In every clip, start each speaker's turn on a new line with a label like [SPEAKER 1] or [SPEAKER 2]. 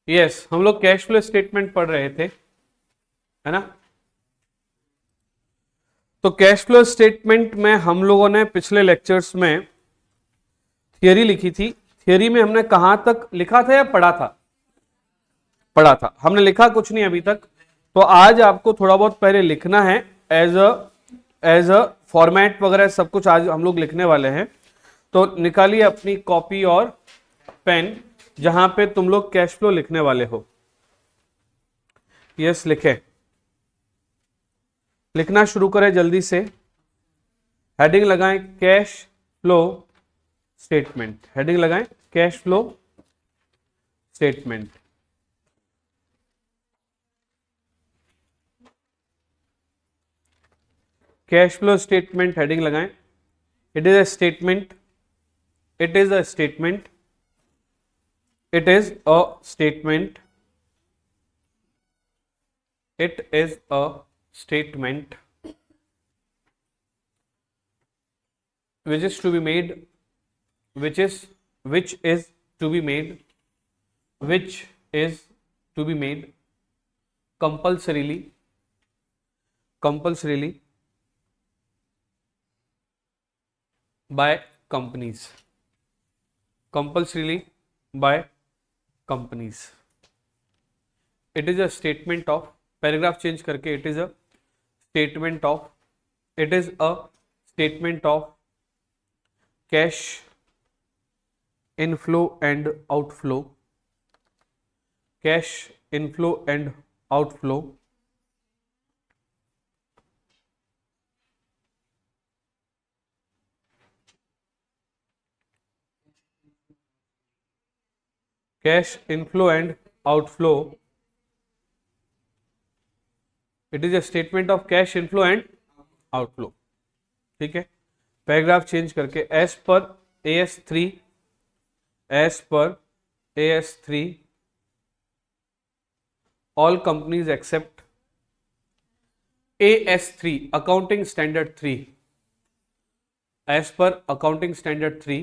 [SPEAKER 1] Yes, हम लोग cash flow statement पढ़ रहे थे, है ना। तो कैश फ्लो स्टेटमेंट में हम लोगों ने पिछले लेक्चर्स में थियरी लिखी थी। थियरी में हमने कहां तक लिखा था या पढ़ा था? पढ़ा था। हमने लिखा कुछ नहीं अभी तक, तो आज आपको थोड़ा बहुत पहले लिखना है। एज अ फॉर्मेट वगैरह सब कुछ आज हम लोग लिखने वाले हैं। तो निकालिए अपनी कॉपी और पेन, जहां पे तुम लोग कैश फ्लो लिखने वाले हो। यस, लिखें, लिखना शुरू करें जल्दी से। हेडिंग लगाएं कैश फ्लो स्टेटमेंट, हेडिंग लगाएं cash flow statement. Cash flow statement heading लगाएं। It is a statement, it is a statement, it is a statement, it is a statement which is to be made, which is to be made, which is to be made compulsorily by companies, compulsorily by companies. It is a statement of, paragraph change करके, it is a statement of, it is a statement of cash inflow and outflow, cash inflow and outflow, cash inflow and outflow. It is a statement of cash inflow and outflow. ठीक है, paragraph change करके, as per AS3, as per AS3 all companies except AS3 accounting standard 3, as per accounting standard 3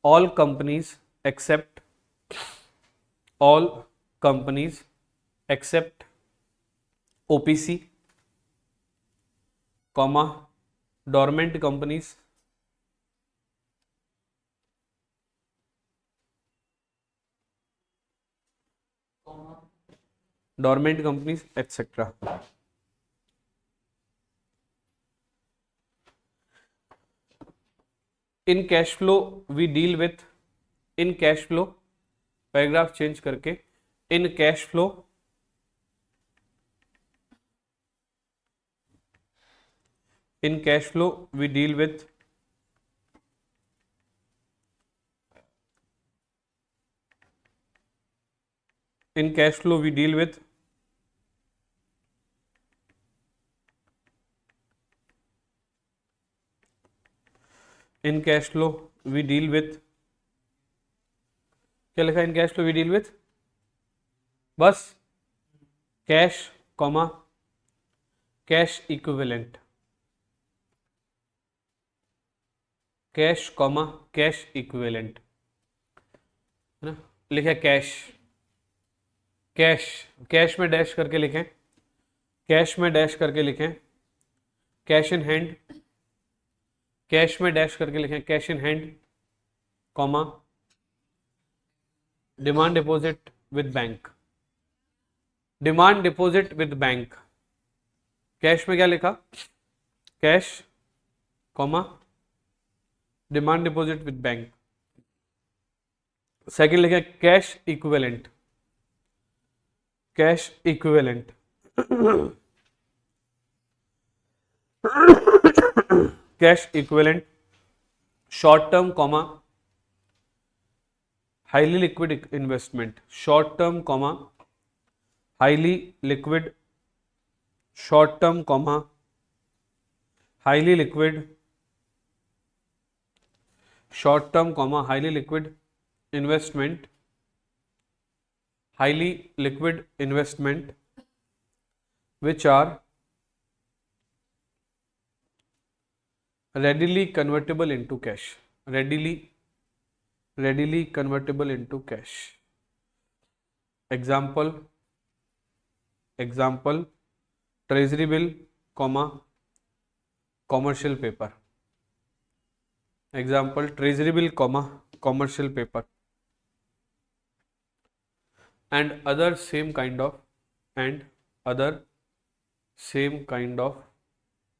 [SPEAKER 1] all companies except, all companies except OPC, comma dormant companies, dormant companies et cetera. In cash flow we deal with, in cash flow, paragraph change करके, in cash flow, in cash flow we deal with, in cash flow we deal with in cash flow we deal with, क्या लिखा? In cash flow we deal with, बस cash comma cash equivalent, cash comma cash equivalent, है ना। लिखे cash, cash, cash में dash करके लिखें, कैश में डैश करके लिखें, कैश इन हैंड, कैश में डैश करके लिखें cash in hand, comma demand deposit with bank, demand deposit with bank. Cash में क्या लिखा? Cash comma demand deposit with bank. Second लिखा cash equivalent, cash equivalent, cash equivalent short term comma highly liquid investment, short term comma highly liquid, short term comma highly liquid, short term comma highly liquid investment, highly liquid investment which are readily convertible into cash, readily convertible into cash, example treasury bill comma commercial paper, example treasury bill comma commercial paper and other same kind of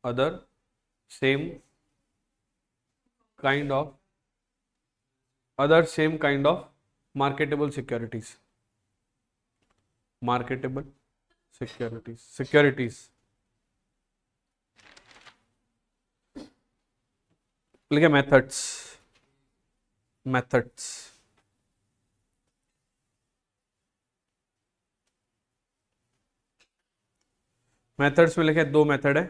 [SPEAKER 1] other same kind of marketable securities लिखे methods methods में लिखे दो method है,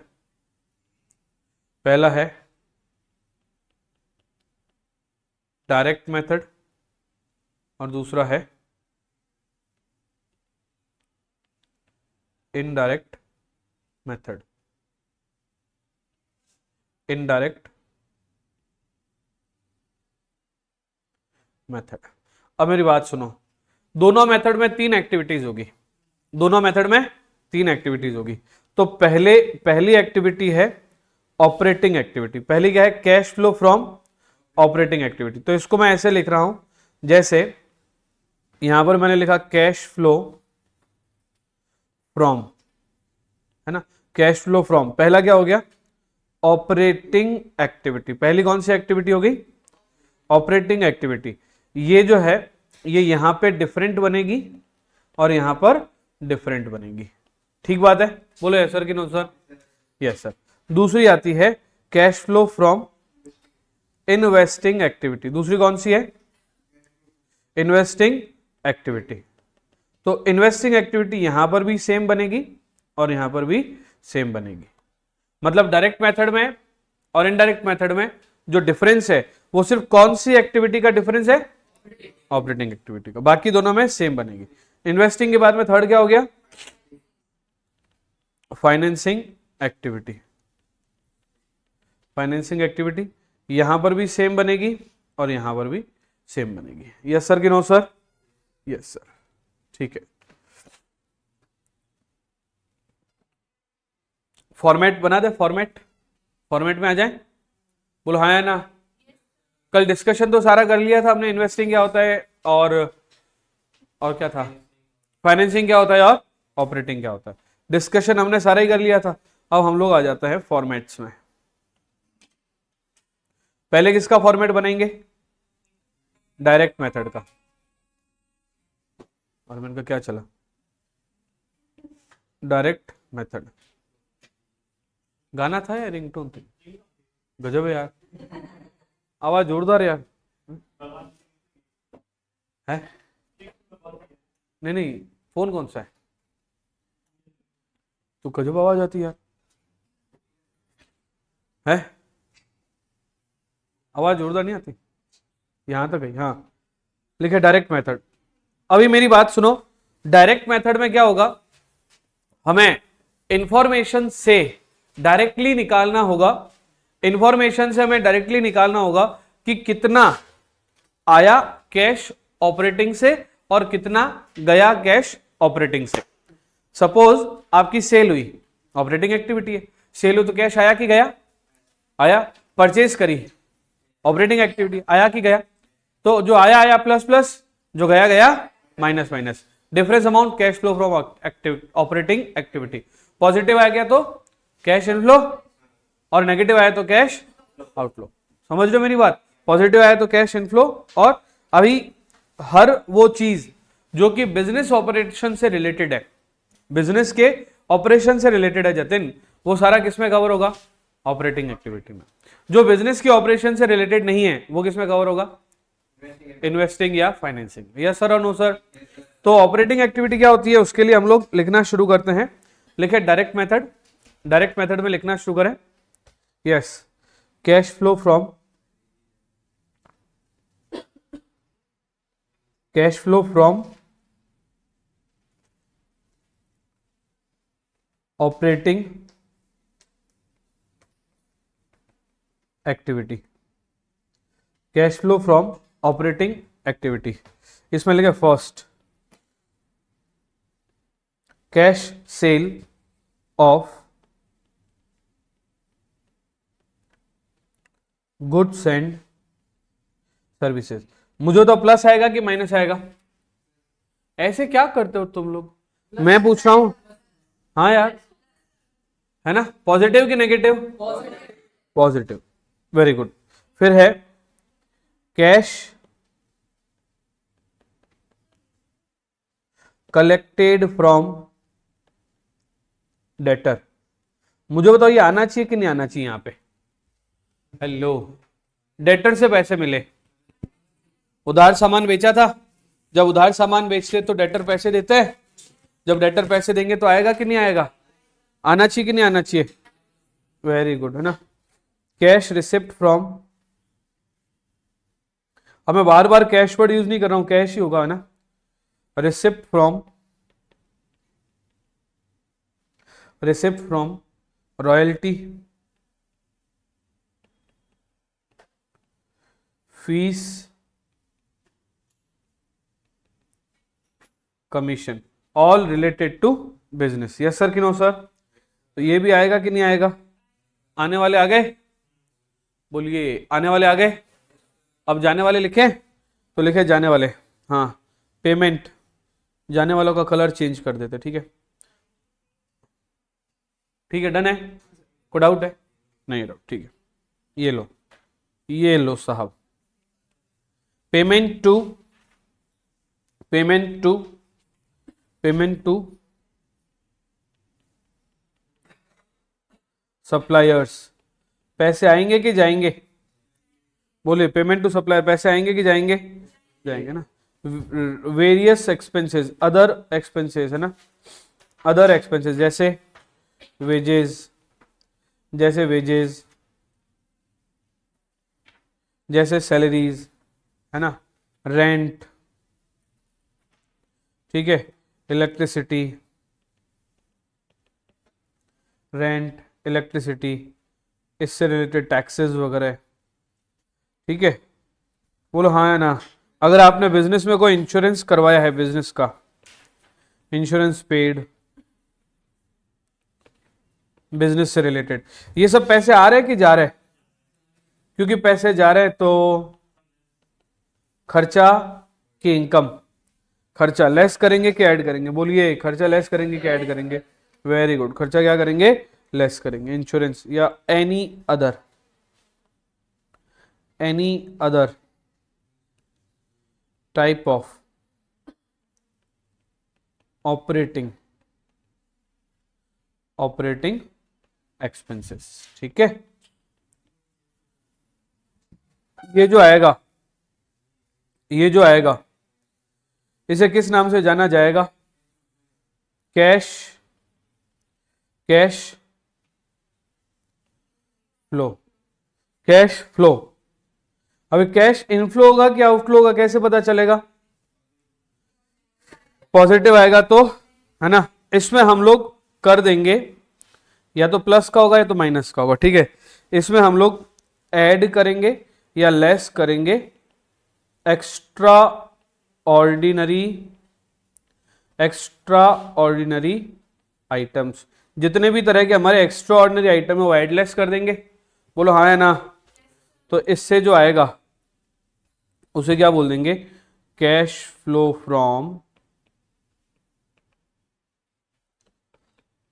[SPEAKER 1] पहला है direct method और दूसरा है इनडायरेक्ट मेथड। अब मेरी बात सुनो, दोनों मेथड में तीन एक्टिविटीज होगी, तो पहली एक्टिविटी है ऑपरेटिंग एक्टिविटी। पहली क्या है? Cash flow from operating activity. तो इसको मैं ऐसे लिख रहा हूं, जैसे यहां पर मैंने लिखा कैश फ्लो फ्रॉम, है ना, कैश फ्लो फ्रॉम। पहला क्या हो गया? Operating activity. पहली कौन सी एक्टिविटी हो गई? Operating activity. ये जो है ये यहां पे डिफरेंट बनेगी और यहां पर डिफरेंट बनेगी। ठीक बात है? बोलो यस सर कि नो सर? Yes sir. दूसरी आती है cash flow from investing activity. दूसरी कौन सी है? Investing activity. तो इन्वेस्टिंग एक्टिविटी यहां पर भी सेम बनेगी और यहां पर भी सेम बनेगी। मतलब डायरेक्ट मेथड में और इनडायरेक्ट मेथड में जो डिफरेंस है वो सिर्फ कौन सी एक्टिविटी का डिफरेंस है? ऑपरेटिंग एक्टिविटी का। बाकी दोनों में सेम बनेगी। इन्वेस्टिंग के बाद में थर्ड क्या हो गया? Financing activity. यहां पर भी सेम बनेगी और यहां पर भी सेम बनेगी। यस सर कि नो सर? Yes sir. ठीक है। फॉर्मेट बना दे, फॉर्मेट में आ जाए। बोलो हाँ है ना? कल डिस्कशन तो सारा कर लिया था हमने, इन्वेस्टिंग क्या होता है और क्या था, फाइनेंसिंग क्या होता है और ऑपरेटिंग क्या होता है। डिस्कशन हमने सारा ही कर लिया था। अब हम लोग आ जाते हैं फॉर्मेट्स में। पहले किसका फॉर्मेट बनाएंगे? डायरेक्ट मेथड का। और मैंने कहा क्या चला? Direct method. गाना था या रिंगटोन थी? गजब है यार, आवाज जोरदार यार है। नहीं फोन कौन सा है? तो गजब आवाज आती है आवाज जोरदार नहीं आती? यहां तक है। हाँ लिखे डायरेक्ट मेथड। अभी मेरी बात सुनो, डायरेक्ट मेथड में क्या होगा? हमें इंफॉर्मेशन से डायरेक्टली निकालना होगा कि कितना आया कैश ऑपरेटिंग से और कितना गया कैश ऑपरेटिंग से। सपोज आपकी सेल हुई, ऑपरेटिंग एक्टिविटी है, सेल हुई तो कैश आया कि गया? आया। परचेज करी, ऑपरेटिंग एक्टिविटी, आया कि गया? तो जो आया प्लस प्लस, जो गया minus minus. Difference amount cash flow from operating activity. Positive आ गया तो कैश इनफ्लो और नेगेटिव आया तो कैश आउटफ्लो। समझ लो मेरी बात? पॉजिटिव आया तो कैश इनफ्लो। और अभी हर वो चीज जो कि बिजनेस ऑपरेशन से रिलेटेड है, बिजनेस के ऑपरेशन से रिलेटेड है जतिन, वो सारा किसमें कवर होगा? ऑपरेटिंग एक्टिविटी में। जो बिजनेस के ऑपरेशन से रिलेटेड नहीं है वो किसमें कवर होगा? इन्वेस्टिंग या फाइनेंसिंग। यस सर और नो सर? तो ऑपरेटिंग एक्टिविटी क्या होती है उसके लिए हम लोग लिखना शुरू करते हैं। लिखे डायरेक्ट मेथड में लिखना शुरू करें। Yes, cash flow from operating activity. Cash flow from operating activity. इसमें लिखे first cash cell of goods and services. मुझे तो प्लस आएगा कि माइनस आएगा? ऐसे क्या करते हो तुम लोग, मैं पूछ रहा हूं। हाँ यार, है ना, पॉजिटिव कि नेगेटिव? Positive, very good. फिर है कैश कलेक्टेड फ्रॉम डेटर। मुझे बताओ ये आना चाहिए कि नहीं आना चाहिए यहां पे? हेलो, डेटर से पैसे मिले, उधार सामान बेचा था, जब उधार सामान बेचते तो डेटर पैसे देते हैं, जब डेटर पैसे देंगे तो आएगा कि नहीं आएगा? आना चाहिए कि नहीं आना चाहिए? वेरी गुड, है ना। कैश रिसिप्ट फ्रॉम, अब मैं बार बार कैश वर्ड यूज नहीं कर रहा हूं, कैश ही होगा, है ना। Receipt from, receipt from royalty, fee, commission, all related to business. Yes sir कि नो सर? तो ये भी आएगा कि नहीं आएगा? आने वाले आ गए, बोलिए आने वाले आ गए। अब जाने वाले लिखे तो लिखे जाने वाले। हाँ, पेमेंट, जाने वालों का कलर चेंज कर देते, ठीक है? ठीक है, डन है? कोई डाउट है? नहीं डाउट, ठीक है। ये लो, ये लो साहब, payment to, payment to, payment to suppliers. पैसे आएंगे कि जाएंगे? बोलिए, पेमेंट टू सप्लायर, पैसे आएंगे कि जाएंगे? जाएंगे ना। वेरियस एक्सपेंसेस, अदर एक्सपेंसेस, है ना, अदर एक्सपेंसेस, जैसे वेजेस, जैसे वेजेस, जैसे सैलरीज, है ना, रेंट, ठीक है, इलेक्ट्रिसिटी, रेंट, इलेक्ट्रिसिटी, इससे रिलेटेड टैक्सेस वगैरह, ठीक है। बोलो हाँ है ना। अगर आपने बिजनेस में कोई इंश्योरेंस करवाया है, बिजनेस का इंश्योरेंस पेड, बिजनेस से रिलेटेड, ये सब पैसे आ रहे हैं कि जा रहे हैं? क्योंकि पैसे जा रहे हैं तो खर्चा की इनकम, खर्चा लेस करेंगे कि ऐड करेंगे? बोलिए, खर्चा लेस करेंगे कि ऐड करेंगे? वेरी गुड, खर्चा क्या करेंगे? लेस करेंगे। इंश्योरेंस या any other, any other type of operating, operating expenses, ठीक है। ये जो आएगा, ये जो आएगा, इसे किस नाम से जाना जाएगा? Cash, cash flow, cash flow. अभी कैश इनफ्लो होगा कि आउटफ्लो होगा, कैसे पता चलेगा? पॉजिटिव आएगा तो, है ना, इसमें हम लोग कर देंगे, या तो प्लस का होगा या तो माइनस का होगा, ठीक है। इसमें हम लोग ऐड करेंगे या लेस करेंगे extra ordinary, extra ordinary items. जितने भी तरह के हमारे एक्स्ट्रा ऑर्डिनरी आइटम है वो ऐड लेस कर देंगे। बोलो हाँ है ना। तो इससे जो आएगा उसे क्या बोल देंगे? Cash flow from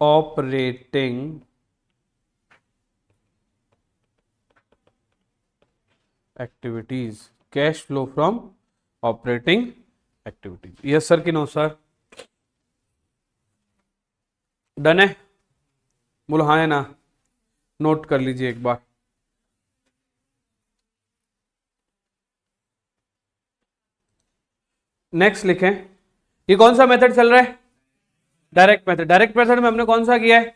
[SPEAKER 1] operating activities, cash flow from operating activities. Yes sir कि नो सर? डन है? बोलो हाँ है ना। नोट कर लीजिए एक बार। नेक्स्ट लिखें, ये कौन सा मेथड चल रहा है? Direct method. डायरेक्ट मेथड में हमने कौन सा किया है?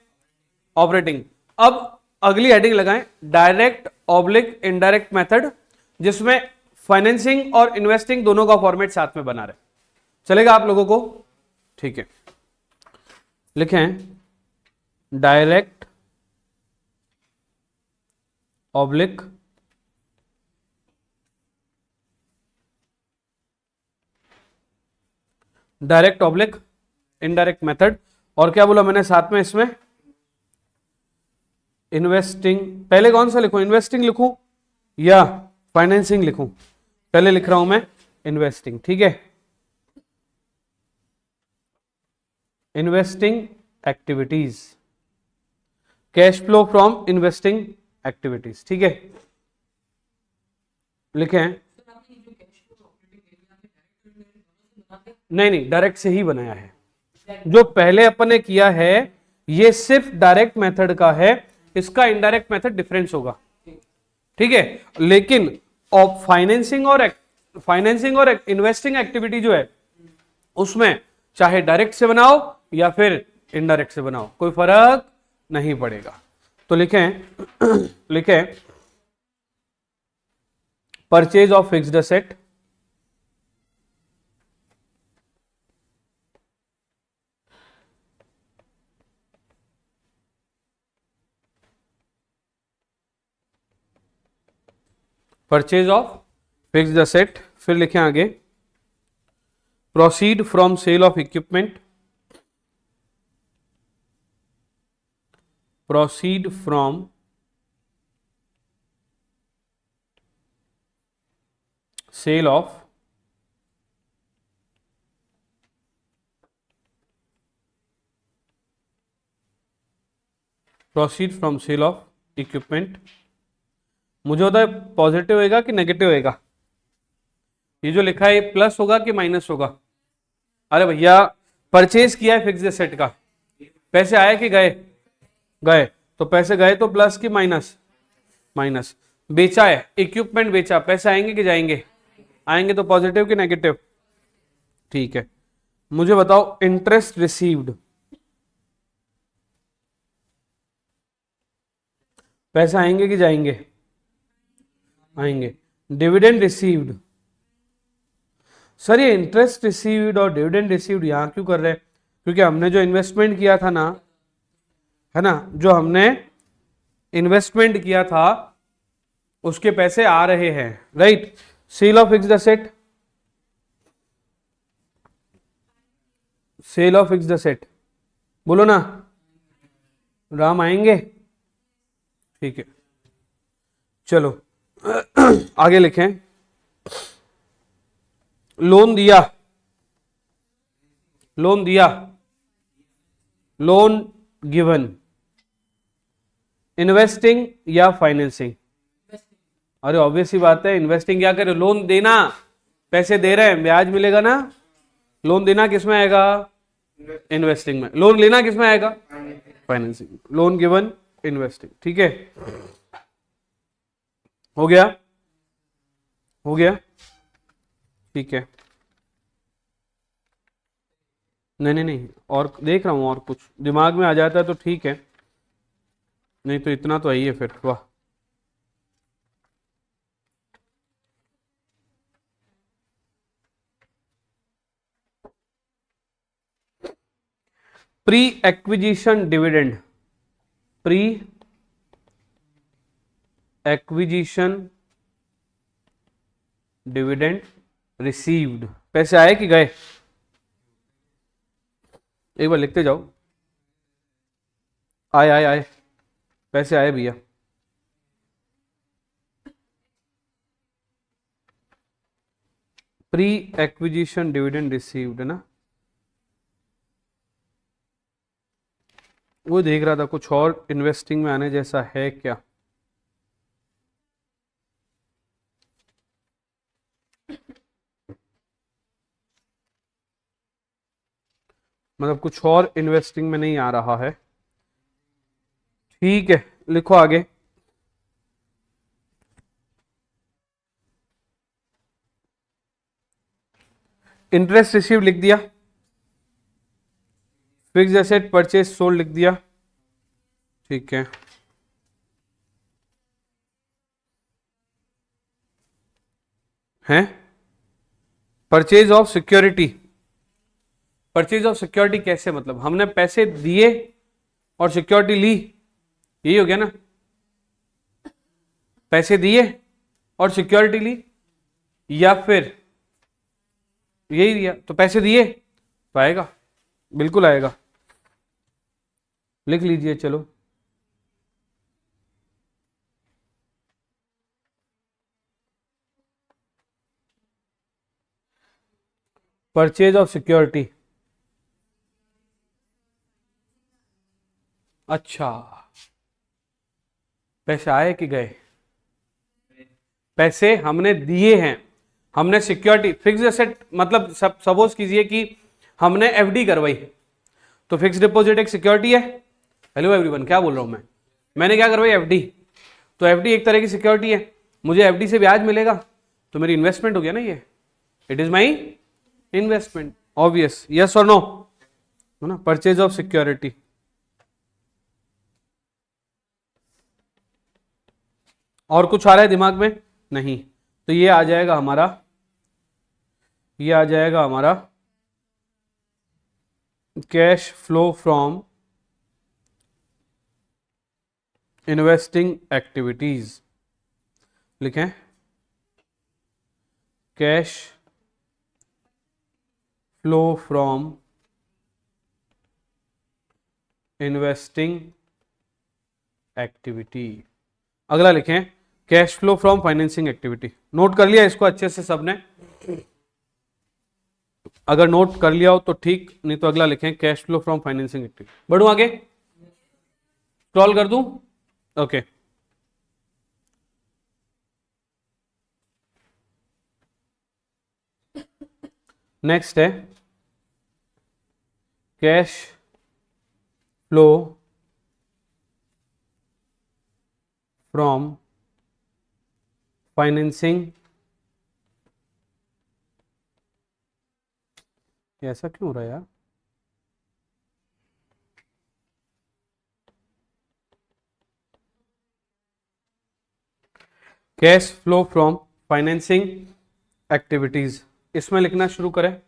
[SPEAKER 1] ऑपरेटिंग। अब अगली हेडिंग लगाएं, डायरेक्ट ऑब्लिक इनडायरेक्ट मेथड, जिसमें फाइनेंसिंग और इन्वेस्टिंग दोनों का फॉर्मेट साथ में बना रहे। चलेगा आप लोगों को? ठीक है, लिखें direct oblique direct oblique indirect method, और क्या बोला मैंने साथ में इसमें, इन्वेस्टिंग। पहले कौन सा लिखूं, इन्वेस्टिंग लिखूं या फाइनेंसिंग लिखूं? पहले लिख रहा हूं मैं इन्वेस्टिंग, ठीक है। Investing activities, cash flow from investing activities, ठीक है। लिखे हैं? नहीं, डायरेक्ट से ही बनाया है। जो पहले अपन ने किया है ये सिर्फ डायरेक्ट मेथड का है, इसका इनडायरेक्ट मेथड डिफरेंस होगा, ठीक है। लेकिन फाइनेंसिंग और इन्वेस्टिंग एक्टिविटी जो है उसमें चाहे डायरेक्ट से बनाओ या फिर इनडायरेक्ट से बनाओ, कोई फर्क नहीं पड़ेगा। तो लिखें purchase of fixed asset, purchase of fixed asset. फिर लिखें आगे proceed from sale of equipment, proceed from sale of equipment. मुझे होता है पॉजिटिव होएगा कि नेगेटिव होएगा, ये जो लिखा है प्लस होगा कि माइनस होगा? अरे भैया परचेज किया है फिक्स्ड एसेट का, पैसे आए कि गए? गए, तो पैसे गए तो प्लस की माइनस? माइनस। बेचा है, इक्विपमेंट बेचा, पैसे आएंगे कि जाएंगे? आएंगे, तो पॉजिटिव कि नेगेटिव? ठीक है। मुझे बताओ इंटरेस्ट रिसीव्ड, पैसे आएंगे कि जाएंगे? आएंगे। डिविडेंड रिसीव्ड, सर ये इंटरेस्ट रिसीव्ड और डिविडेंड रिसीव्ड यहां क्यों कर रहे हैं? क्योंकि हमने जो इन्वेस्टमेंट किया था ना, है ना, जो हमने इन्वेस्टमेंट किया था उसके पैसे आ रहे हैं, right. Sale of fixed asset, sale of fixed asset बोलो ना, राम आएंगे? ठीक है, चलो आगे लिखें। लोन दिया, लोन दिया, लोन गिवन, इन्वेस्टिंग या फाइनेंसिंग? अरे ऑब्वियस ही बात है, इन्वेस्टिंग क्या करे, लोन देना, पैसे दे रहे हैं, ब्याज मिलेगा ना। लोन देना किस में आएगा? इन्वेस्टिंग में। लोन लेना किस में आएगा? फाइनेंसिंग। लोन गिवन, इन्वेस्टिंग, ठीक है। हो गया? हो गया, ठीक है। नहीं, और देख रहा हूं, और कुछ दिमाग में आ जाता है तो ठीक है, नहीं तो इतना तो है ही है फिर। वाह, pre acquisition dividend, pre acquisition dividend received, पैसे आए कि गए? एक बार लिखते जाओ। आए आए आए, पैसे आए भैया। प्री एक्विजिशन डिविडेंड रिसीव्ड है ना, वो देख रहा था कुछ और इन्वेस्टिंग में आने जैसा है क्या। मतलब कुछ और इन्वेस्टिंग में नहीं आ रहा है, ठीक है। लिखो आगे, इंटरेस्ट रिसीव लिख दिया, फिक्स्ड एसेट परचेज सोल्ड लिख दिया, ठीक है। हैं purchase of security, purchase of security कैसे? मतलब हमने पैसे दिए और सिक्योरिटी ली, यही हो गया ना। पैसे दिए और सिक्योरिटी ली, या फिर यही दिया तो पैसे दिए, तो आएगा, बिल्कुल आएगा। लिख लीजिए, चलो। Purchase of security. अच्छा, पैसे आए कि गए? पैसे हमने दिए हैं, हमने सिक्योरिटी फिक्स एसेट, मतलब सपोज कीजिए कि हमने एफडी करवाई, तो फिक्स डिपॉजिट एक सिक्योरिटी है। हेलो एवरीवन, क्या बोल रहा हूं मैं? मैंने क्या करवाई? एफडी। तो एफडी एक तरह की सिक्योरिटी है, मुझे एफडी से ब्याज मिलेगा, तो मेरी इन्वेस्टमेंट हो गया ना ये, it is my investment. Obvious, yes और नो, है ना? Purchase of security. और कुछ आ रहा है दिमाग में? नहीं, तो ये आ जाएगा हमारा, ये आ जाएगा हमारा cash flow from investing activities. लिखें, cash flow from investing activity. अगला लिखें, cash flow from financing activity. Note कर लिया इसको अच्छे से सबने? अगर नोट कर लिया हो तो ठीक, नहीं तो अगला लिखें, cash flow from financing activity. बढ़ूं आगे, स्क्रॉल कर दूं? ओके, नेक्स्ट है कैश फ्लो फ्रॉम फाइनेंसिंग। ऐसा क्यों हो रहा है यार? Cash flow from financing activities, इसमें लिखना शुरू करें,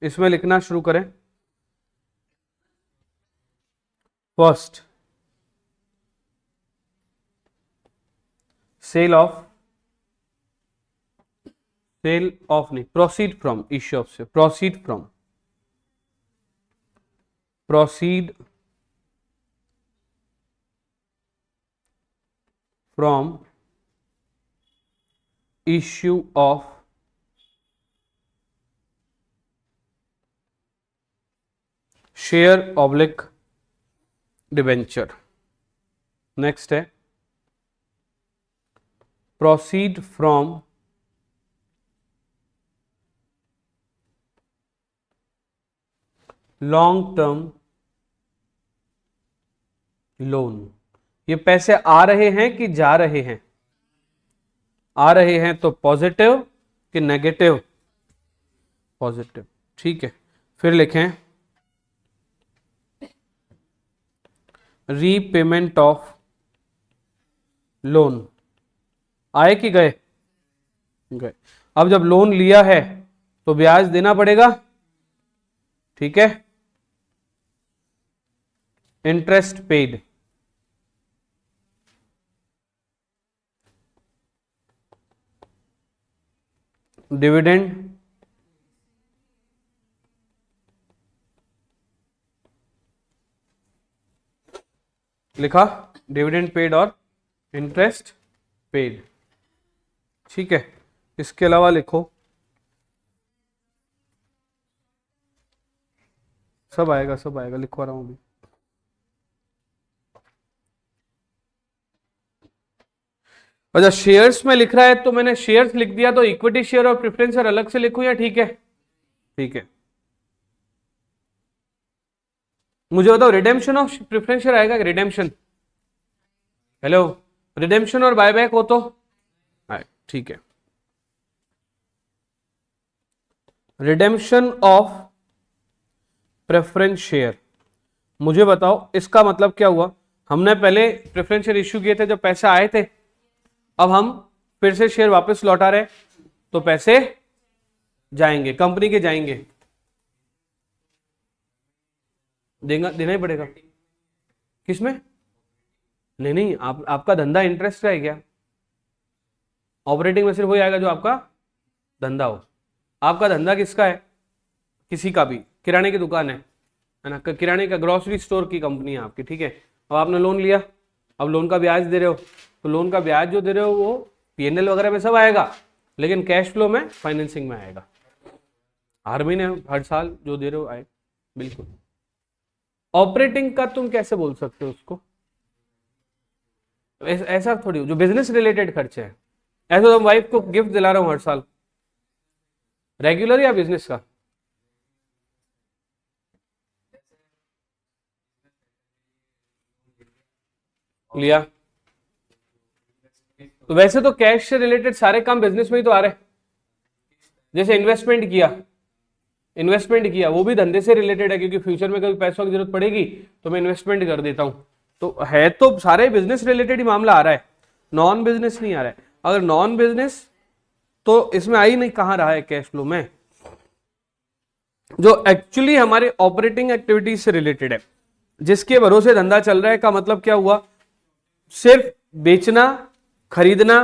[SPEAKER 1] इसमें लिखना शुरू करें। फर्स्ट, सेल ऑफ नहीं, प्रोसीड फ्रॉम, इश्यू ऑफ से proceed from, proceed from issue of share oblique debenture. Next है proceed from long term loan. ये पैसे आ रहे हैं कि जा रहे हैं? आ रहे हैं तो पॉजिटिव कि नेगेटिव? पॉजिटिव, ठीक है। फिर लिखें रीपेमेंट ऑफ लोन। आए कि गए? गए। अब जब लोन लिया है तो ब्याज देना पड़ेगा, ठीक है? Interest paid. डिविडेंड लिखा, डिविडेंड पेड और इंटरेस्ट पेड, ठीक है। इसके अलावा लिखो, सब आएगा, सब आएगा, लिखवा रहा हूं अभी। अच्छा, शेयर्स में लिख रहा है तो मैंने शेयर्स लिख दिया, तो इक्विटी शेयर और प्रेफरेंस शेयर अलग से लिखूं या ठीक है? ठीक है। मुझे बताओ, रिडेम्पशन ऑफ प्रेफरेंस शेयर आएगा? रिडेम्पशन, हेलो, रिडेम्पशन और बायबैक हो तो आए, ठीक है। रिडेम्पशन ऑफ प्रेफरेंस शेयर, मुझे बताओ इसका मतलब क्या हुआ? हमने पहले प्रेफरेंस शेयर इश्यू किए थे जब पैसे आए थे, अब हम फिर से शेयर वापस लौटा रहे, तो पैसे जाएंगे, कंपनी के जाएंगे, देना ही पड़ेगा। किसमें? नहीं नहीं, आपका धंधा इंटरेस्ट का है क्या? ऑपरेटिंग में सिर्फ वही आएगा जो आपका धंधा हो। आपका धंधा किसका है? किसी का भी, किराने की दुकान है, है ना, किराने का ग्रोसरी स्टोर की कंपनी है आपकी, ठीक है। अब आपने लोन लिया, अब लोन का ब्याज दे रहे हो, तो लोन का ब्याज जो दे रहे हो वो पीएनएल वगैरह में सब आएगा, लेकिन कैश फ्लो में फाइनेंसिंग में आएगा। हर महीने हर साल जो दे रहे हो आए, बिल्कुल। ऑपरेटिंग का तुम कैसे बोल सकते हो उसको, ऐसा थोड़ी जो बिजनेस रिलेटेड खर्चे हैं। ऐसा तो वाइफ को गिफ्ट दिला रहा हूं हर साल, रेगुलर या बिजनेस का? लिया तो वैसे तो कैश से रिलेटेड सारे काम बिजनेस में ही तो आ रहे हैं। जैसे इन्वेस्टमेंट किया वो भी धंधे से रिलेटेड है, क्योंकि फ्यूचर में कभी पैसों की जरूरत पड़ेगी तो मैं इन्वेस्टमेंट कर देता हूं। तो है तो सारे बिजनेस रिलेटेड ही मामला आ रहा है, नॉन बिजनेस नहीं आ रहा है। अगर नॉन बिजनेस तो इसमें आ ही नहीं कहां रहा है कैश फ्लो में, जो एक्चुअली हमारे ऑपरेटिंग एक्टिविटीज से रिलेटेड है, जिसके भरोसे धंधा चल रहा है। का मतलब क्या हुआ, सिर्फ बेचना, खरीदना,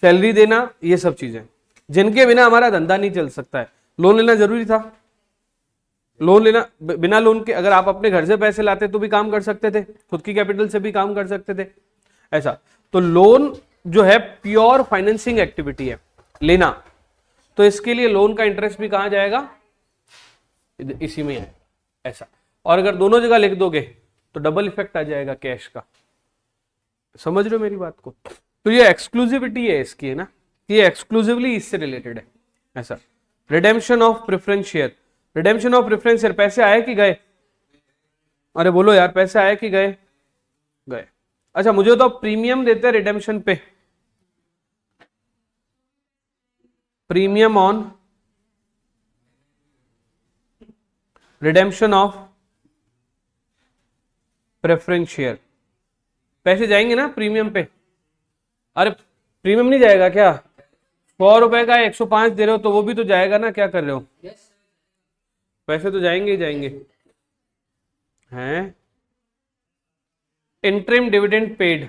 [SPEAKER 1] सैलरी देना, ये सब चीजें जिनके बिना हमारा धंधा नहीं चल सकता है। लोन लेना जरूरी था, लोन लेना, बिना लोन के अगर आप अपने घर से पैसे लाते तो भी काम कर सकते थे, खुद की कैपिटल से भी काम कर सकते थे, ऐसा। तो लोन जो है प्योर फाइनेंसिंग एक्टिविटी है लेना, तो इसके लिए लोन का इंटरेस्ट भी कहां जाएगा, इसी में है, ऐसा। और अगर दोनों जगह लिख दोगे तो डबल इफेक्ट आ जाएगा कैश का। समझ रहे हो मेरी बात को? तो ये एक्सक्लूसिविटी है इसकी, है ना, ये एक्सक्लूसिवली इससे रिलेटेड है, ऐसा। Redemption of preference share, redemption of preference share, पैसे आए कि गए? अरे बोलो यार, पैसे आए कि गए? गए। अच्छा, मुझे तो प्रीमियम देते हैं रिडेम्पशन पे, premium on redemption of preference share, पैसे जाएंगे ना प्रीमियम पे? अरे प्रीमियम नहीं जाएगा क्या? 100 रुपए का 105 दे रहे हो तो वो भी तो जाएगा ना, क्या कर रहे हो? पैसे तो जाएंगे ही जाएंगे, हैं? इंटरिम डिविडेंड पेड,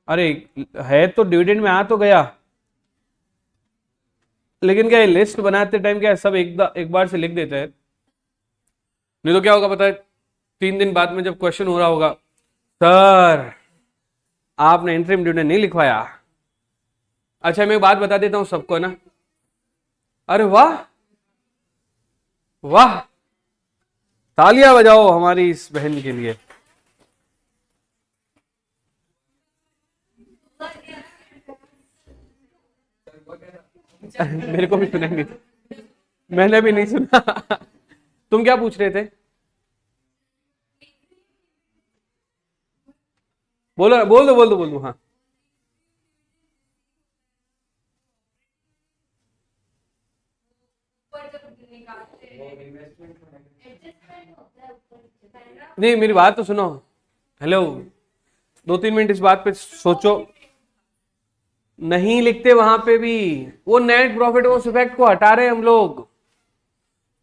[SPEAKER 1] अरे है तो डिविडेंड में आ तो गया, लेकिन क्या लिस्ट बनाते टाइम क्या सब एक बार से लिख देते हैं? नहीं तो क्या होगा पता है, 3 दिन बाद में जब क्वेश्चन हो रहा होगा, सर आपने इंटरिम डिविडेंड नहीं लिखवाया। अच्छा मैं एक बात बता देता हूं सबको ना, अरे वाह वाह, तालियां बजाओ हमारी इस बहन के लिए। मेरे को भी सुनेंगे, मैंने भी नहीं सुना। तुम क्या पूछ रहे थे? बोलो, बोल दो। हाँ, नहीं मेरी बात तो सुनो, हेलो, 2-3 मिनट इस बात पे सोचो। नहीं लिखते वहां पे भी, वो नेट प्रॉफिट उस इफेक्ट को हटा रहे हम लोग।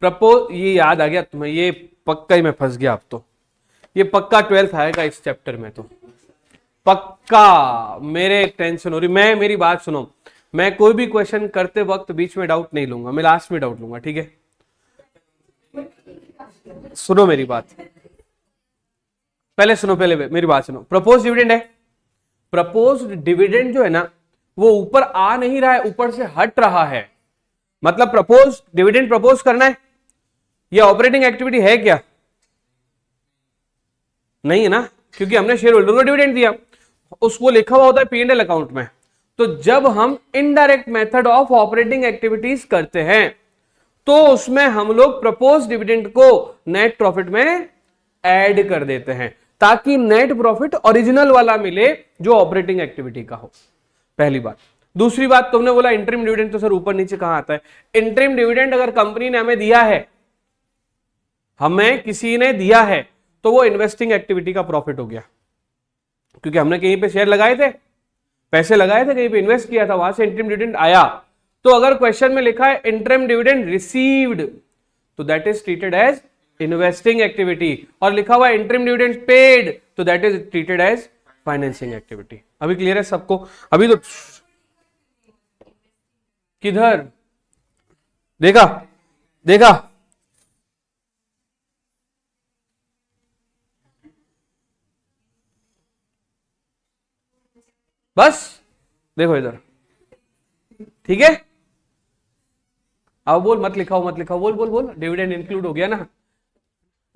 [SPEAKER 1] प्रपोज, ये याद आ गया तुम्हें, ये पक्का ही मैं फंस गया अब तो, ये पक्का 12th आएगा इस चैप्टर में, तो पक्का मेरे टेंशन हो रही। मेरी बात सुनो, मैं कोई भी क्वेश्चन करते वक्त बीच में डाउट नहीं लूंगा, मैं लास्ट में डाउट लूंगा, ठीक है? सुनो मेरी बात, पहले मेरी बात सुनो। प्रपोज डिविडेंड है, प्रपोज डिविडेंड जो है ना वो ऊपर आ नहीं रहा है, ऊपर से हट रहा है। मतलब प्रपोज डिविडेंड प्रपोज करना है, ये ऑपरेटिंग एक्टिविटी है क्या? नहीं है ना, क्योंकि हमने शेयर होल्डर को डिविडेंड दिया, उसको लिखा हुआ होता है पी&एल अकाउंट में। तो जब हम indirect method of operating activities करते हैं तो उसमें हम लोग प्रपोज डिविडेंड को नेट प्रॉफिट में ऐड कर देते हैं, ताकि नेट प्रॉफिट ओरिजिनल वाला मिले जो ऑपरेटिंग एक्टिविटी का हो, पहली बात। दूसरी बात, तुमने बोला इंटरिम डिविडेंड, तो सर ऊपर नीचे कहां आता है? इंटरिम डिविडेंड अगर कंपनी ने हमें दिया है, हमें किसी ने दिया है, तो वो इन्वेस्टिंग एक्टिविटी का प्रॉफिट हो गया, क्योंकि हमने कहीं पे शेयर लगाए थे, पैसे लगाए थे, कहीं पे इन्वेस्ट किया था, वहां से इंटरिम डिविडेंड आया। तो अगर क्वेश्चन में लिखा है इंटरिम डिविडेंड रिसीव्ड, तो that is treated as investing activity, और लिखा हुआ इंटरिम डिविडेंड पेड, तो that is treated as financing activity. अभी क्लियर है सबको? अभी तो किधर? देखा? देखा? बस देखो इधर, ठीक है। अब बोल, मत लिखाओ मत लिखाओ, बोल बोल बोल, डिविडेंड इंक्लूड हो गया ना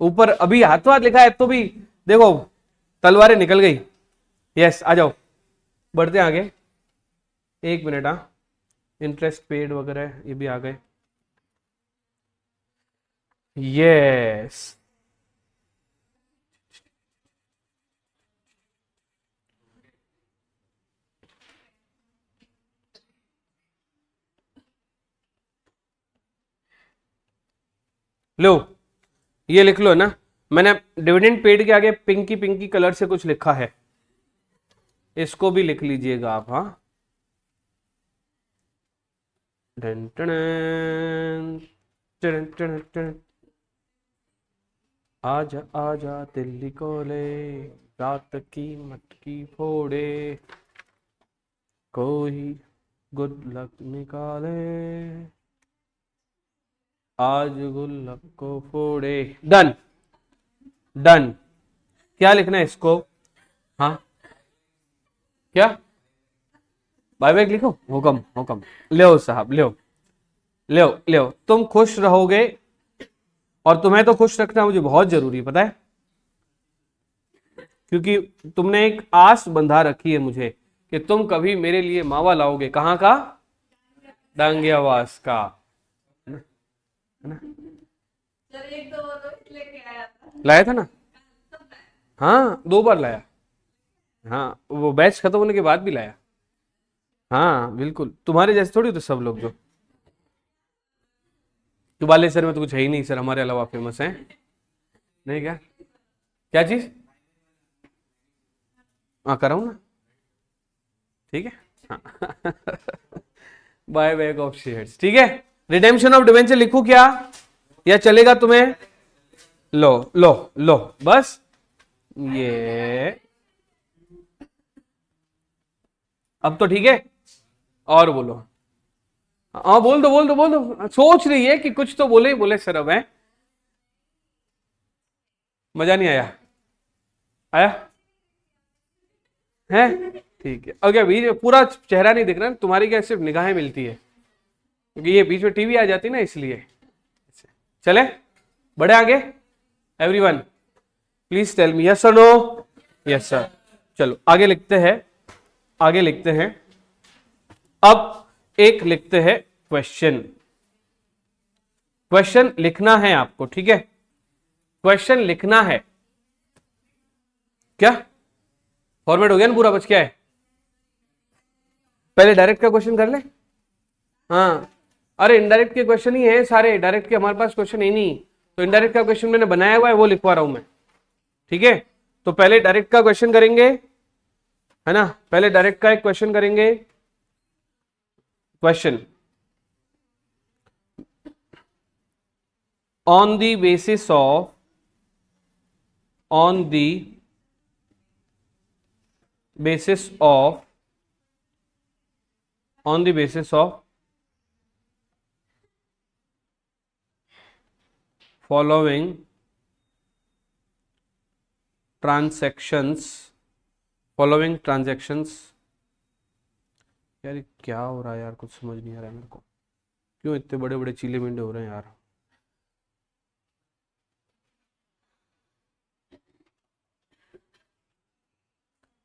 [SPEAKER 1] ऊपर, अभी हाथों हाथ लिखा है तो भी देखो तलवारें निकल गई। यस, आ जाओ, बढ़ते हैं आगे। एक मिनट, हाँ, इंटरेस्ट पेड वगैरह ये भी आ गए। यस, लो ये लिख लो ना, मैंने डिविडेंड पेड के आगे पिंकी पिंकी कलर से कुछ लिखा है, इसको भी लिख लीजिएगा आप। हाँ, टन टन टन टन टन। आजा आजा दिल्ली को ले, रात की मटकी फोड़े, कोई गुड लक निकाले, आज गुल्लक को फोड़े। Done done. क्या लिखना है इसको? हाँ, क्या? बाय बाय लिखो, हुकम हुकम। ले साहब, ले ले ले, तुम खुश रहोगे और तुम्हें तो खुश रखना मुझे बहुत जरूरी है, पता है, क्योंकि तुमने एक आस बंधा रखी है मुझे कि तुम कभी मेरे लिए मावा लाओगे। कहाँ का? डांगियावास का, है ना? एक दो लेके आया था, लाया था ना? हाँ, 2 बार लाया। हाँ, वो बैच खत्म होने के बाद भी लाया। हाँ बिल्कुल, तुम्हारे जैसे थोड़ी तो सब लोग जो बालेश्वर में तो कुछ है ही नहीं सर, हमारे अलावा फेमस है नहीं क्या? क्या चीज? हाँ, कराऊँ ना, ठीक है। हाँ बाय बैक ऑफ शेयर्स, ठीक है। रिडेम्पशन ऑफ डिवेंचर लिखूं क्या, या चलेगा तुम्हें? लो लो लो, बस ये, अब तो ठीक है। और बोलो, हाँ बोल दो बोल दो बोल दो, सोच रही है कि कुछ तो बोले ही बोले सर, अब है, मजा नहीं आया? आया है, ठीक है। अगर बीच में पूरा चेहरा नहीं दिख रहा, तुम्हारी क्या सिर्फ निगाहें मिलती है, क्योंकि ये बीच में टीवी आ जाती है ना, इसलिए। चले बड़े आगे, everyone please tell me yes और नो। Yes sir. चलो आगे लिखते हैं, आगे लिखते हैं। अब एक लिखते हैं क्वेश्चन। क्वेश्चन लिखना है आपको, ठीक है, क्वेश्चन लिखना है। क्या फॉर्मेट हो गया ना पूरा, बच क्या है? पहले डायरेक्ट का क्वेश्चन कर ले। हाँ, अरे इनडायरेक्ट के क्वेश्चन ही है सारे, डायरेक्ट के हमारे पास क्वेश्चन है नहीं, तो इनडायरेक्ट का क्वेश्चन मैंने बनाया हुआ है, वो लिखवा रहा हूं मैं, ठीक है। तो पहले डायरेक्ट का क्वेश्चन करेंगे, है ना, पहले डायरेक्ट का एक क्वेश्चन करेंगे। Question, on the basis of, on the basis of, on the basis of following transactions, following transactions, यार क्या हो रहा है यार, कुछ समझ नहीं आ रहा है मेरे को, क्यों इतने बड़े बड़े चीले मिंडे हो रहे हैं यार।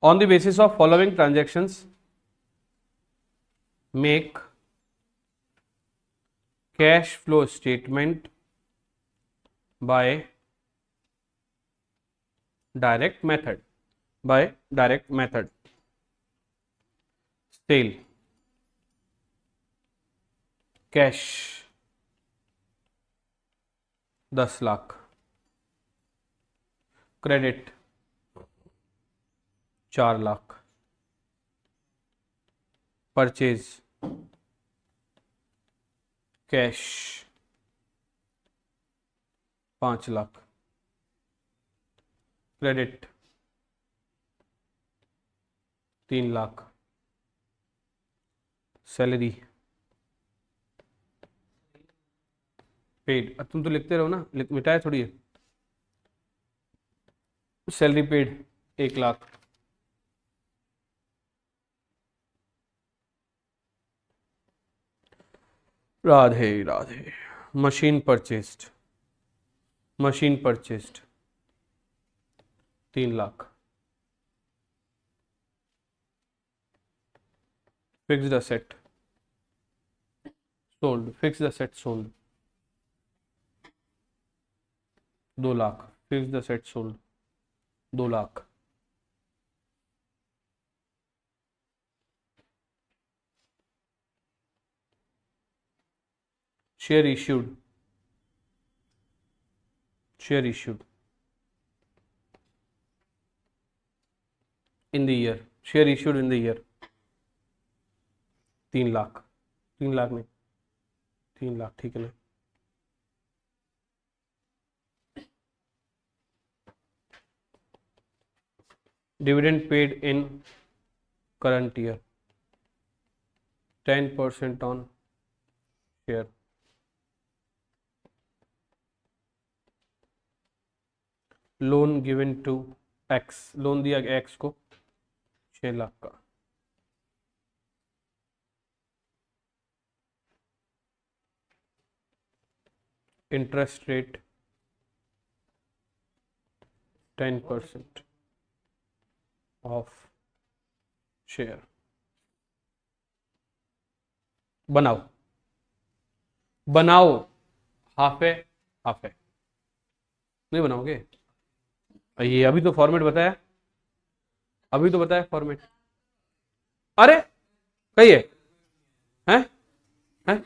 [SPEAKER 1] On the basis of following transactions, make cash flow statement by direct method, by direct method। Sale, cash 10 lakh, credit 4 lakh, purchase cash 5 lakh, credit 3 lakh, salary paid, तुम तो लिखते रहो ना, मिटाया थोड़ी है। Salary paid 1,00,000, Radhe Radhe. Machine purchased, machine purchased 3,00,000। Fixed asset sold, fixed asset sold 2,00,000, fixed asset sold 2,00,000। Share issued, share issued in the year, share issued in the year 3,00,000, 3,00,000 नहीं 3,00,000, ठीक है ना। Dividend paid in current year 10% on share. Loan given to X, loan दिया X को 6,00,000 का। Interest rate 10% of share. बनाओ, बनाओ, half है, हाफ है, नहीं बनाओगे? ये अभी तो फॉर्मेट बताया, अभी तो बताया फॉर्मेट। अरे कही है, हैं हैं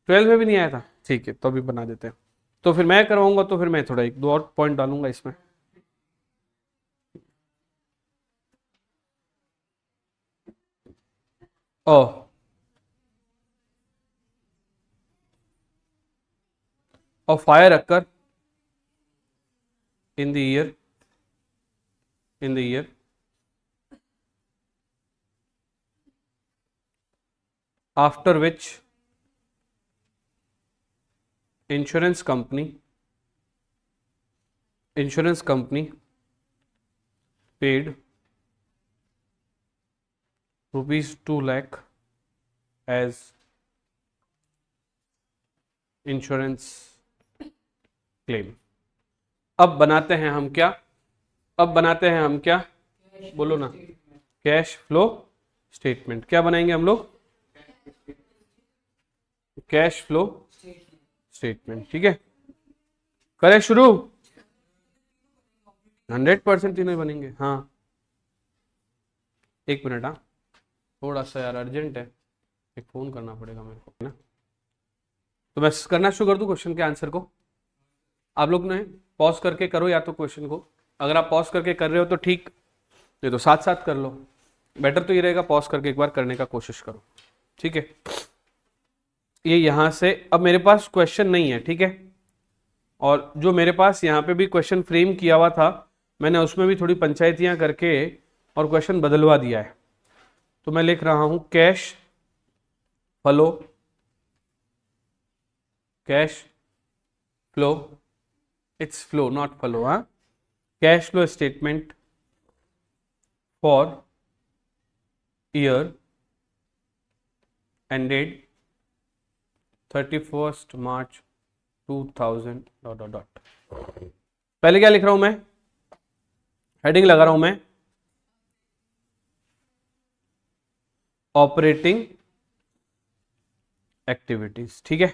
[SPEAKER 1] 12 में भी नहीं आया था, ठीक है तो अभी बना देते हैं। तो फिर मैं करवाऊंगा, तो फिर मैं थोड़ा 1-2 और पॉइंट डालूंगा इसमें। ओ और fire occur in the year, in the year after which insurance company paid rupees 2 lakh as insurance claim। अब बनाते हैं हम क्या, अब बनाते हैं हम क्या, बोलो ना, कैश फ्लो स्टेटमेंट। क्या बनाएंगे हम लोग? कैश फ्लो स्टेटमेंट, ठीक है। करें शुरू? 100% तीनों बनेंगे। हाँ 1 मिनट, हाँ थोड़ा सा यार अर्जेंट है, एक फोन करना पड़ेगा मेरे को ना। तो मैं करना शुरू कर दूं क्वेश्चन के आंसर को? आप लोग ने पॉज करके करो या तो क्वेश्चन को, अगर आप पॉज करके कर रहे हो तो ठीक, नहीं तो साथ साथ कर लो। बेटर तो ये रहेगा पॉज करके एक बार करने का कोशिश करो, ठीक है। ये यहां से अब मेरे पास क्वेश्चन नहीं है, ठीक है, और जो मेरे पास यहाँ पे भी क्वेश्चन फ्रेम किया हुआ था, मैंने उसमें भी थोड़ी पंचायतियां करके और क्वेश्चन बदलवा दिया है। तो मैं लिख रहा हूं cash flow, cash flow, it's flow not follow, huh? Cash flow statement for year ended 31st March 2000 ... पहले क्या लिख रहा हूं मैं? हेडिंग लगा रहा हूं मैं ऑपरेटिंग एक्टिविटीज, ठीक है।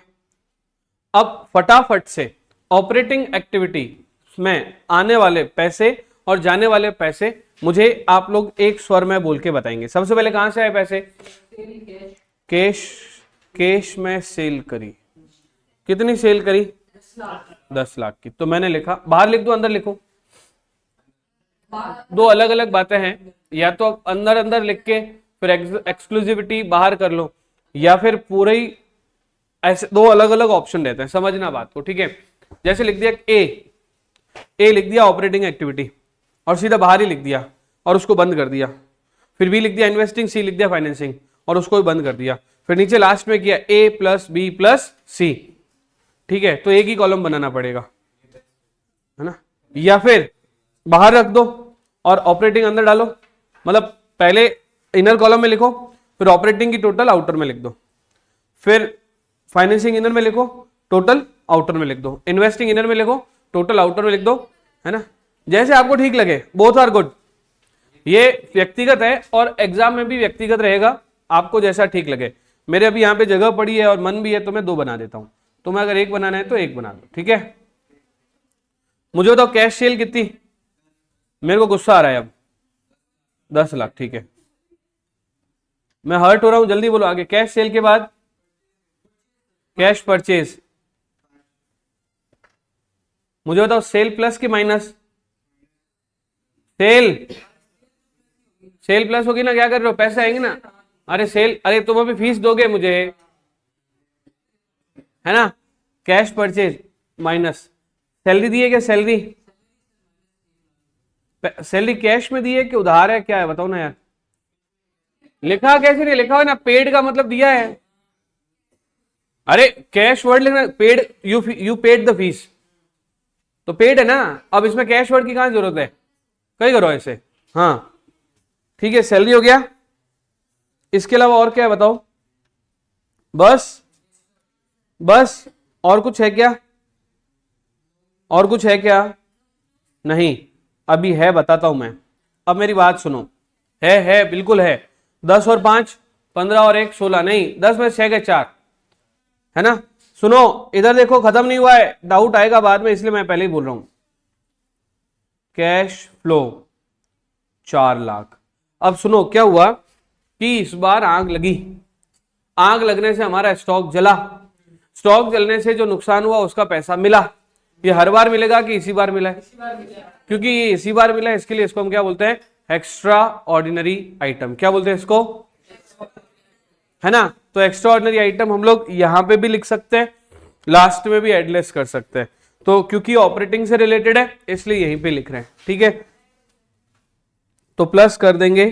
[SPEAKER 1] अब फटाफट से ऑपरेटिंग एक्टिविटी में आने वाले पैसे और जाने वाले पैसे मुझे आप लोग एक स्वर में बोल के बताएंगे। सबसे पहले कहां से आए पैसे? कैश, कैश में सेल करी। कितनी सेल करी? 10 लाख की। तो मैंने लिखा, बाहर लिख दो अंदर लिखो? दो अलग अलग बातें हैं, या तो अंदर अंदर लिख के फिर एक्सक्लूसिविटी बाहर कर लो, या फिर पूरे ही ऐसे दो अलग अलग ऑप्शन रहते हैं, समझना बात को, ठीक है। जैसे लिख दिया ए लिख दिया ऑपरेटिंग एक्टिविटी और सीधा बाहर ही लिख दिया और उसको बंद कर दिया, फिर बी लिख दिया इन्वेस्टिंग, सी लिख दिया फाइनेंसिंग और उसको भी बंद कर दिया, फिर नीचे लास्ट में किया ए प्लस बी प्लस सी, ठीक है, तो एक ही कॉलम बनाना पड़ेगा, है ना, या फिर बाहर रख दो और ऑपरेटिंग अंदर डालो, मतलब पहले इनर कॉलम में लिखो, फिर ऑपरेटिंग की टोटल आउटर में लिख दो, फिर फाइनेंसिंग इनर में लिखो, टोटल आउटर में लिख दो, इन्वेस्टिंग इनर में लिखो, टोटल आउटर में लिख दो, है ना, जैसे आपको ठीक लगे, बोथ आर गुड। ये व्यक्तिगत है और एग्जाम में भी व्यक्तिगत रहेगा, आपको जैसा ठीक लगे। मेरे अभी यहाँ पे जगह पड़ी है और मन भी है तो मैं 2 बना देता हूं, तुम्हें अगर 1 बनाना है तो 1 बना दो, ठीक है। मुझे बताओ कैश सेल कितनी, मेरे को गुस्सा आ रहा है अब, 10 लाख, ठीक है, मैं हर्ट हो रहा हूं, जल्दी बोलो आगे। कैश सेल के बाद कैश परचेज, मुझे बताओ सेल प्लस कि माइनस, सेल, सेल प्लस होगी ना, क्या कर रहे हो, पैसे आएंगे ना, अरे सेल, अरे तुम अभी फीस दोगे मुझे, है ना, कैश परचेज माइनस सैलरी दी है क्या, सैलरी, सैलरी कैश में दी है कि उधार है, क्या है बताओ ना यार, लिखा कैसे नहीं, लिखा हो ना, पेड का मतलब दिया है, अरे कैश वर्ड लिखना, paid, you paid the fees, तो पेड है ना, अब इसमें कैश वर्ड की कहां जरूरत है, कहीं करो ऐसे, हाँ ठीक है, सैलरी हो गया, इसके अलावा और क्या है बताओ, बस, बस और कुछ है क्या, और कुछ है क्या, नहीं, अभी है बताता हूं मैं, अब मेरी बात सुनो, है बिल्कुल है, 10 और 5 15 और 1 16, नहीं 10 में 6 के 4, है ना। सुनो इधर देखो, खत्म नहीं हुआ है, डाउट आएगा बाद में, इसलिए मैं पहले ही बोल रहा हूं, कैश फ्लो 4 लाख। अब सुनो क्या हुआ कि इस बार आग लगी, आग लगने से हमारा स्टॉक जला, स्टॉक जलने से जो नुकसान हुआ उसका पैसा मिला, ये हर बार मिलेगा कि इसी बार मिला है, क्योंकि ये इसी बार मिला है, इसके लिए इसको हम क्या बोलते हैं, एक्स्ट्रा ऑर्डिनरी आइटम, क्या बोलते हैं इसको, है ना। तो एक्स्ट्रा ऑर्डिनरी आइटम हम लोग यहां पे भी लिख सकते हैं, लास्ट में भी एडलेस कर सकते हैं, तो क्योंकि ऑपरेटिंग से रिलेटेड है इसलिए यहीं पे लिख रहे हैं, ठीक है। तो प्लस कर देंगे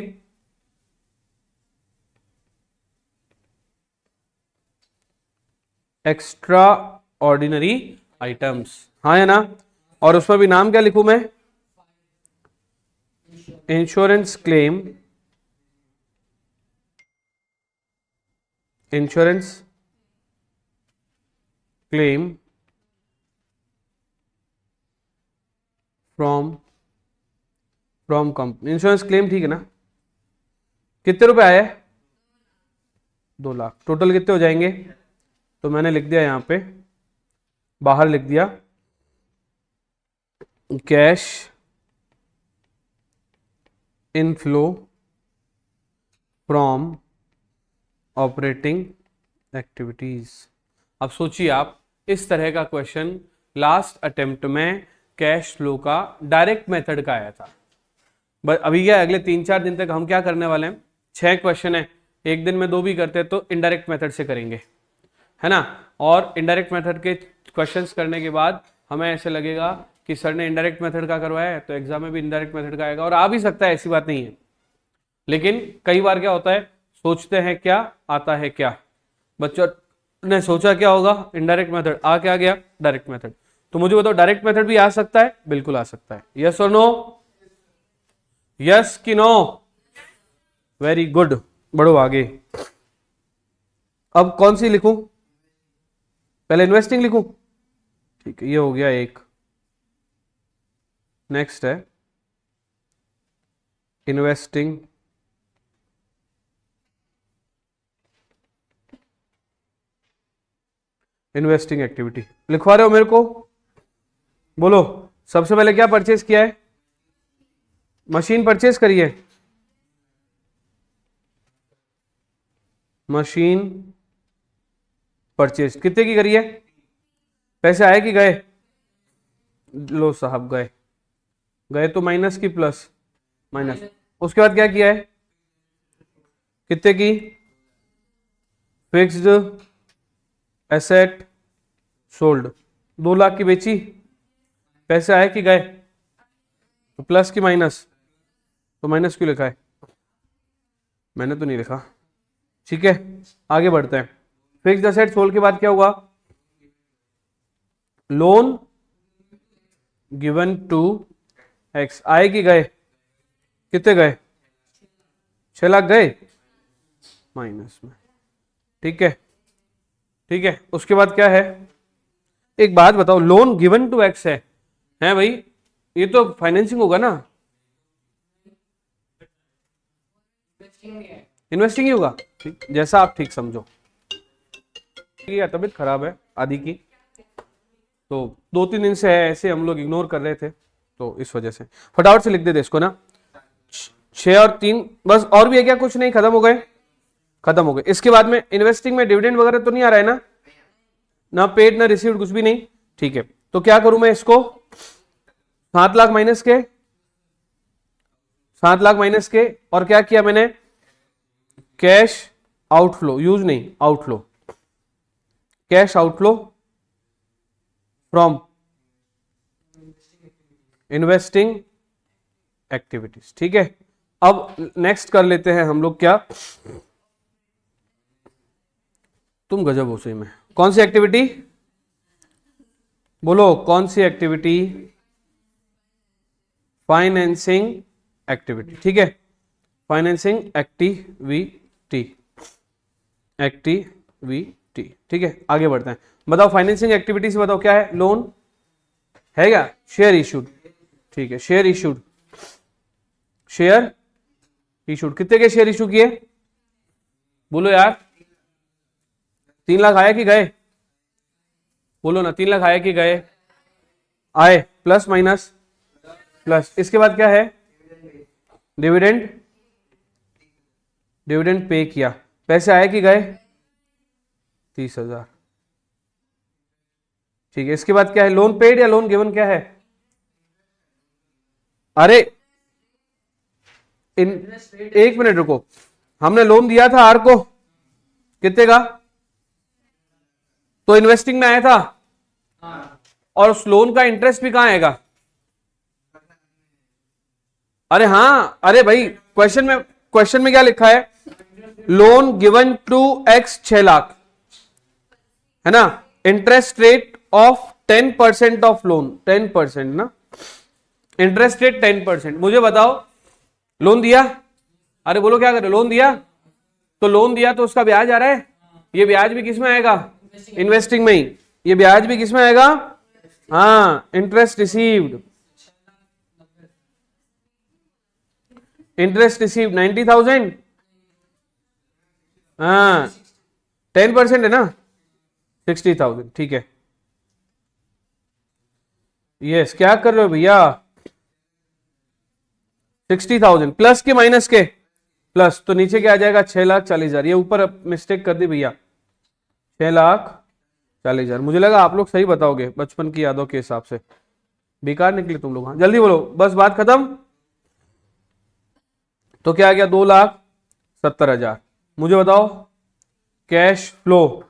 [SPEAKER 1] एक्स्ट्रा ऑर्डिनरी आइटम्स, हाँ है ना, और उसमें भी नाम क्या लिखूं मैं, insurance claim, insurance claim from company, insurance claim, ठीक है ना। कितने रुपए आए, 2 लाख, टोटल कितने हो जाएंगे, तो मैंने लिख दिया यहां पे, बाहर लिख दिया cash inflow from operating activities. अब सोचिए आप, इस तरह का क्वेश्चन लास्ट अटेम्प्ट में कैश फ्लो का डायरेक्ट मेथड का आया था, बस अभी क्या अगले 3-4 दिन तक हम क्या करने वाले हैं, 6 क्वेश्चन है, एक दिन में 2 भी करते हैं तो इनडायरेक्ट मेथड से करेंगे, है ना। और इनडायरेक्ट मेथड के क्वेश्चंस करने के बाद हमें ऐसे लगेगा कि सर ने इनडायरेक्ट मेथड का करवाया है तो एग्जाम में भी इनडायरेक्ट मेथड का आएगा, और आ भी सकता है, ऐसी बात नहीं है, लेकिन कई बार क्या होता है, सोचते हैं क्या आता है क्या, बच्चों ने सोचा क्या होगा, इनडायरेक्ट मेथड, आ क्या गया डायरेक्ट मेथड। तो मुझे बताओ डायरेक्ट मेथड भी आ सकता है, बिल्कुल आ सकता है, यस और नो, यस कि नो, वेरी गुड, बढ़ो आगे। अब कौन सी लिखूं, पहले इन्वेस्टिंग लिखूं, ठीक है, ये हो गया एक, नेक्स्ट है इन्वेस्टिंग एक्टिविटी, लिखवा रहे हो मेरे को, बोलो सबसे पहले क्या परचेज किया है, मशीन परचेज करी है, मशीन परचेज कितने की करी है, पैसे आए कि गए, लो साहब गए, गए तो माइनस की प्लस, माइनस, उसके बाद क्या किया है, कितने की, फिक्स्ड एसेट सोल्ड, 2 लाख की बेची, पैसे आए कि गए, तो प्लस की माइनस, तो माइनस क्यों लिखा है, मैंने तो नहीं लिखा, ठीक है आगे बढ़ते हैं। फिक्स्ड एसेट सोल्ड के बाद क्या हुआ, लोन गिवन टू एक्स, आए कि गए, कितने गए, 6 लाख गए माइनस में, ठीक है, ठीक है। उसके बाद क्या है, एक बात बताओ, लोन गिवन टू एक्स है भाई, ये तो फाइनेंसिंग होगा ना, इन्वेस्टिंग ही होगा, ठीक, जैसा आप ठीक समझो। तबीयत खराब है आदि की, तो 2-3 दिन से ऐसे हम लोग इग्नोर कर रहे थे, तो इस वजह से फटाफट से लिख देते इसको ना, 6 और 3 बस, और भी है क्या, कुछ नहीं, खत्म हो गए, खत्म हो गए। इसके बाद में इन्वेस्टिंग में डिविडेंड वगैरह तो नहीं आ रहा है ना, ना पेड ना रिसीव्ड, कुछ भी नहीं, ठीक है। तो क्या करूं मैं इसको, 7 लाख माइनस के, 7 लाख माइनस के, और क्या किया मैंने, कैश आउटफ्लो, यूज नहीं, outflow, cash outflow from investing activities, ठीक है। अब नेक्स्ट कर लेते हैं हम लोग क्या, तुम गजब हो सही में, कौन सी एक्टिविटी बोलो, कौन सी एक्टिविटी, फाइनेंसिंग एक्टिविटी, ठीक है, फाइनेंसिंग एक्टिविटी, एक्टिविटी, ठीक है। आगे बढ़ते हैं, बताओ फाइनेंसिंग एक्टिविटी से बताओ क्या है, लोन है क्या, शेयर इशूड, ठीक है, शेयर इशूड, शेयर इशूड, कितने के शेयर इशू किए, बोलो यार, 3 लाख आया कि गए, बोलो ना, 3 लाख आया कि गए, आए, प्लस माइनस प्लस, इसके बाद क्या है, डिविडेंड, डिविडेंड पे किया, पैसे आए कि गए, 30,000, ठीक है। इसके बाद क्या है, लोन पेड या लोन गिवन, क्या है, अरे एक मिनट रुको, हमने लोन दिया था आर को, कितने का, तो इन्वेस्टिंग में आया था, और उस लोन का इंटरेस्ट भी कहां आएगा, अरे हाँ, अरे भाई क्वेश्चन में क्या लिखा है, loan given to X 6 lakh है ना, interest rate of 10% of loan, 10% ना, इंटरेस्ट रेट 10%, मुझे बताओ लोन दिया, अरे बोलो क्या करे, लोन दिया, तो लोन दिया तो उसका ब्याज आ रहा है, ये ब्याज भी किस में आएगा, इन्वेस्टिंग में ही, ये ब्याज भी किस में आएगा, हाँ, इंटरेस्ट रिसीव्ड, इंटरेस्ट रिसीव्ड 90,000, हाँ 10% है ना, 60,000, ठीक है। यस, क्या कर रहे हो भैया, 60,000 प्लस के माइनस के, प्लस, तो नीचे क्या आ जाएगा, 6,40,000, ये ऊपर मिस्टेक कर दी भैया, 6,40,000, मुझे लगा आप लोग सही बताओगे बचपन की यादों के हिसाब से, बेकार निकले तुम लोग, हाँ जल्दी बोलो, बस बात खत्म। तो क्या आ गया, 2,70,000, मुझे बताओ cash flow,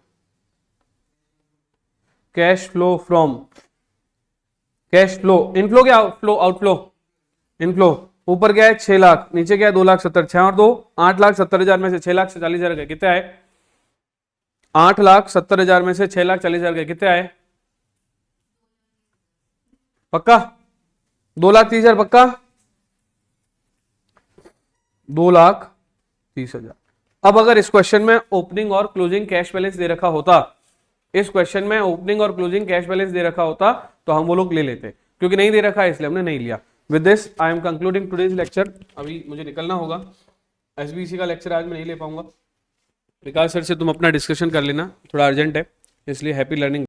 [SPEAKER 1] cash flow from, cash flow, inflow क्या, आउटफ्लो, आउटफ्लो, इनफ्लो, ऊपर क्या है 6 लाख, नीचे क्या है 2,70,000, 6 और 2 8,70,000 में से 6,40,000 गए, कितने आए, 8,70,000 में से 6,40,000 गए, कितने आए, पक्का 2,30,000, पक्का 2,30,000। अब अगर इस क्वेश्चन में ओपनिंग और क्लोजिंग कैश बैलेंस दे रखा होता, इस क्वेश्चन में ओपनिंग और क्लोजिंग कैश बैलेंस दे रखा होता तो हम वो लोग ले लेते, क्योंकि नहीं दे रखा है इसलिए हमने नहीं लिया। With this I am concluding today's lecture, अभी मुझे निकलना होगा, एसबीसी का लेक्चर आज मैं नहीं ले पाऊंगा, विकास सर से तुम अपना डिस्कशन कर लेना, थोड़ा अर्जेंट है, इसलिए हैप्पी लर्निंग।